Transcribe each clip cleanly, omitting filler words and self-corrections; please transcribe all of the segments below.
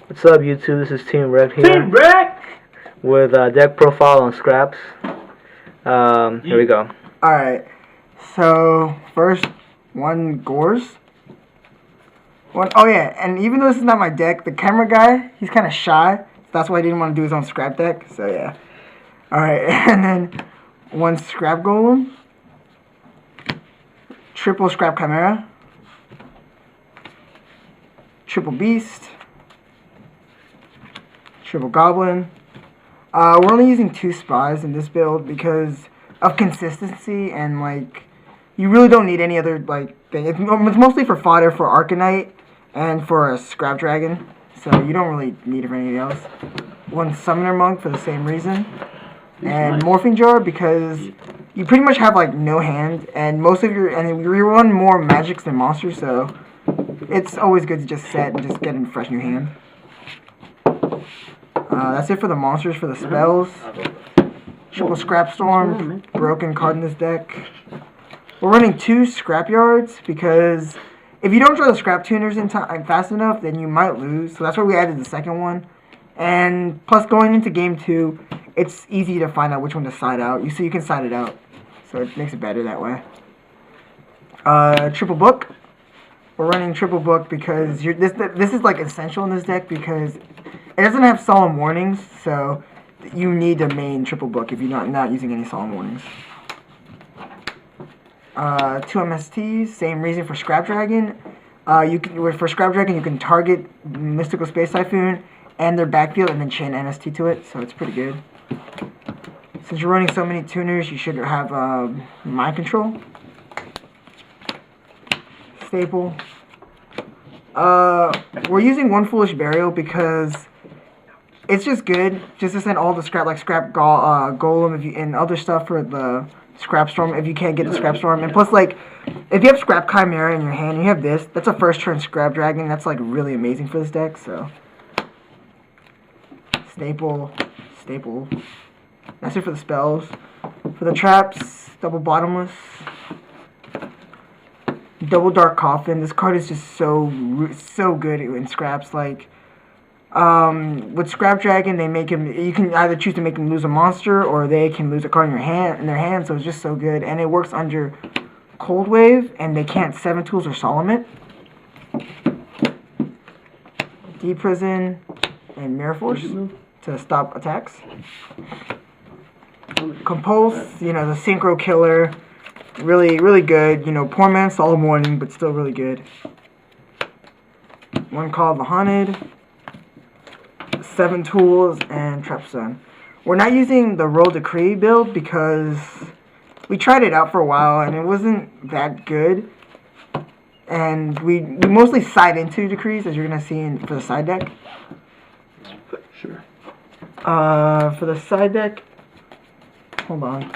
What's up, YouTube? This is Team Rec here. Team Rec! With deck profile on scraps. Here we go. Alright, so first one Gores. Oh yeah, and even though this is not my deck, the camera guy, he's kind of shy. That's why he didn't want to do his own scrap deck, so yeah. Alright, and then one Scrap Golem. Triple Scrap Chimera. Triple Beast. Triple Goblin. We're only using 2 spies in this build because of consistency, and like you really don't need any other like thing. It's mostly for fodder for Arcanite and for a Scrap Dragon, so you don't really need it for anything else. One Summoner Monk for the same reason, and Morphing Jar because you pretty much have like no hand, and most of your you run more magics than monsters, so it's always good to just set and just get in fresh new hand. That's it for the monsters. For the spells, Triple Scrap Storm, broken card in this deck. We're running 2 Scrapyards because if you don't draw the Scrap Tuners in time fast enough, then you might lose. So that's why we added the second one. And plus, going into game 2, it's easy to find out which one to side out. So you can side it out, so it makes it better that way. Triple Book. We're running Triple Book because this is like essential in this deck because it doesn't have Solemn Warnings, so you need the main Triple Book if you're not using any Solemn Warnings. 2 MSTs, same reason for Scrap Dragon. For Scrap Dragon, you can target Mystical Space Typhoon and their backfield and then chain MST to it, so it's pretty good. Since you're running so many tuners, you should have Mind Control. Staple. We're using 1 Foolish Burial because it's just good, just to send all the scrap, like Scrap Golem and other stuff for the Scrap Storm if you can't get the Scrap Storm. And plus, like, if you have Scrap Chimera in your hand and you have this, that's a first turn Scrap Dragon. That's like really amazing for this deck, so. Staple. That's it for the spells. For the traps, Double Bottomless. Double Dark Coffin. This card is just so good in scraps. Like, with Scrap Dragon, they make him. You can either choose to make him lose a monster, or they can lose a card in their hand. So it's just so good, and it works under Cold Wave, and they can't 7 Tools or Solemn it. Deep Prison and Mirror Force to stop attacks. Compulse, the Synchro Killer. Really good. Poor man's Solemn Warning, but still really good. One Call of the Haunted. 7 Tools and Trap Sun. We're not using the Roll Decree build because we tried it out for a while and it wasn't that good. And we mostly side into Decrees, as you're gonna see for the side deck. Sure. For the side deck, hold on.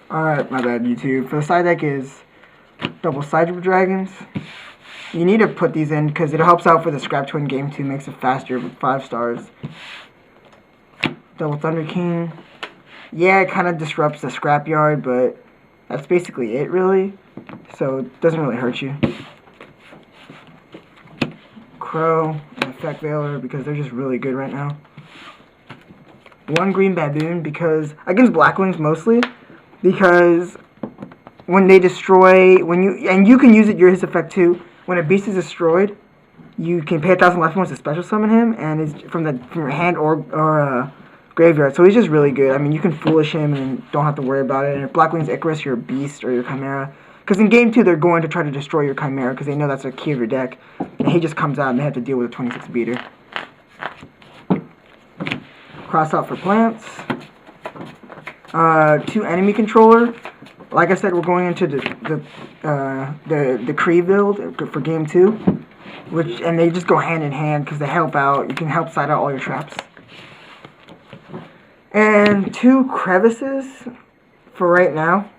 Alright, my bad, YouTube. For the side deck is double Sideward Dragons. You need to put these in because it helps out for the Scrap Twin game 2, makes it faster with 5 stars. Double Thunder King. Yeah, it kind of disrupts the Scrapyard, but that's basically it, really. So it doesn't really hurt you. Crow and Effect Veiler because they're just really good right now. 1 Green Baboon because against Blackwings mostly. Because when they destroy, you can use it, his effect too. When a beast is destroyed, you can pay 1,000 life points to special summon him, and it's from your hand or graveyard. So he's just really good. I mean, you can foolish him and don't have to worry about it. And if Blackwing's Icarus, your beast or your Chimera, because in game 2 they're going to try to destroy your Chimera because they know that's a key of your deck, and he just comes out and they have to deal with a 26 beater. Cross out for plants. 2 Enemy Controller. Like I said, we're going into the Decree build for game 2, and they just go hand in hand because they help out. You can help side out all your traps. And 2 Crevices for right now.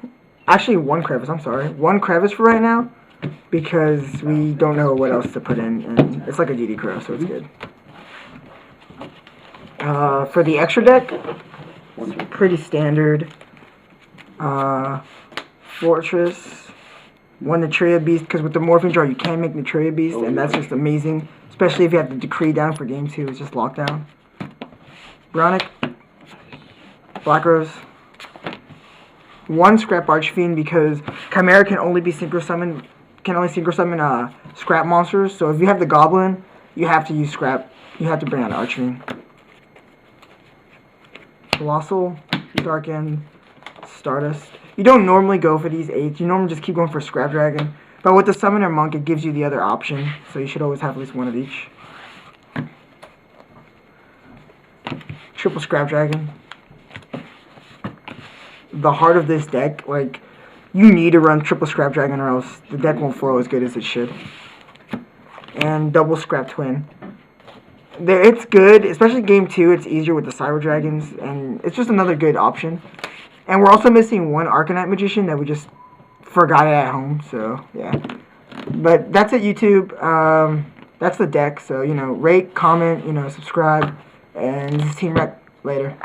Actually, 1 Crevice. I'm sorry, 1 Crevice for right now because we don't know what else to put in, and it's like a DD Crow, so it's good. For the extra deck, it's pretty standard. Fortress, One Natria Beast, because with the Morphing Jar you can make Natria Beast, and that's just amazing. Especially if you have the Decree down for game 2, it's just lockdown. Bronic, Black Rose. One Scrap Archfiend, because Chimera can only be synchro summon, Scrap monsters. So if you have the Goblin, you have to use Scrap. You have to bring out Archfiend. Colossal, Dark End, Stardust. You don't normally go for these 8s. You normally just keep going for Scrap Dragon. But with the Summoner Monk, it gives you the other option. So you should always have at least one of each. Triple Scrap Dragon. The heart of this deck, like, you need to run triple Scrap Dragon or else the deck won't flow as good as it should. And double Scrap Twin. It's good, especially game 2, it's easier with the Cyber Dragons, and it's just another good option. And we're also missing one Arcanite Magician that we just forgot it at home, so yeah. But that's it, YouTube. That's the deck, so, rate, comment, subscribe, and this is Team Rec. Later.